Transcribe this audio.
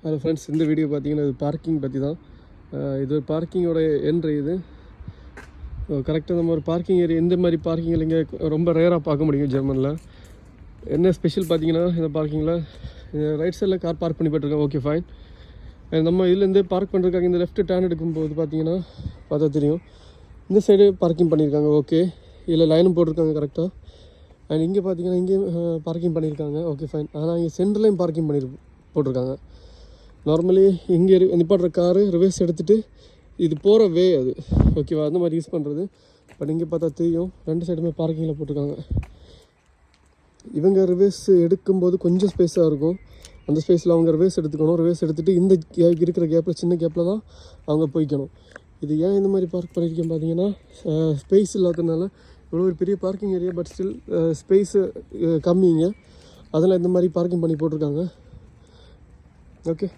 Hello friends, இந்த video பார்த்தீங்கன்னா இது பார்க்கிங் பற்றி தான். இது பார்க்கிங்கோட என்ட்ரி. இது கரெக்டாக நம்ம ஒரு பார்க்கிங் ஏரியா, இந்த மாதிரி பார்க்கிங்கில் இங்கே ரொம்ப ரேராக பார்க்க முடியும் ஜெர்மனில். என்ன ஸ்பெஷல் பார்த்தீங்கன்னா, இந்த பார்க்கிங்கில் ரைட் சைடில் கார் பார்க் பண்ணி போட்டிருக்கோம். Okay fine. நம்ம இதுலேருந்து பார்க் பண்ணுறதுக்காக இந்த லெஃப்ட் டேர்ன் எடுக்கும்போது பார்த்தா தெரியும், இந்த சைடு பார்க்கிங் பண்ணியிருக்காங்க. ஓகே, இதில் லைனும் போட்டிருக்காங்க கரெக்டாக. அண்ட் இங்கே பார்த்தீங்கன்னா இங்கேயும் பார்க்கிங் பண்ணியிருக்காங்க. Okay fine. ஆனால் இங்கே சென்டர்லேயும் பார்க்கிங் போட்டிருக்காங்க. நார்மலி இங்கே நிப்பாட்டுற காரு ரிவர்ஸ் எடுத்துகிட்டு இது போகிற வே அது. ஓகேவா, அந்த மாதிரி யூஸ் பண்ணுறது. பட் இங்கே பார்த்தா தெரியும், ரெண்டு சைடுமே பார்க்கிங்கில் போட்டிருக்காங்க. இவங்க ரிவர்ஸ் எடுக்கும்போது கொஞ்சம் ஸ்பேஸாக இருக்கும். அந்த ஸ்பேஸில் அவங்க ரிவர்ஸ் எடுத்துக்கணும். ரிவர்ஸ் எடுத்துகிட்டு இந்த இருக்கிற கேப்பில், சின்ன கேப்பில் தான் அவங்க போய்க்கணும். இது ஏன் இந்த மாதிரி பார்க் பண்ணியிருக்கேன் பார்த்தீங்கன்னா, ஸ்பேஸ் இல்லாததுனால. இவ்வளோ ஒரு பெரிய parking area, but still space கம்மிங்க. அதெல்லாம் இந்த மாதிரி பார்க்கிங் பண்ணி போட்டிருக்காங்க. ஓகே.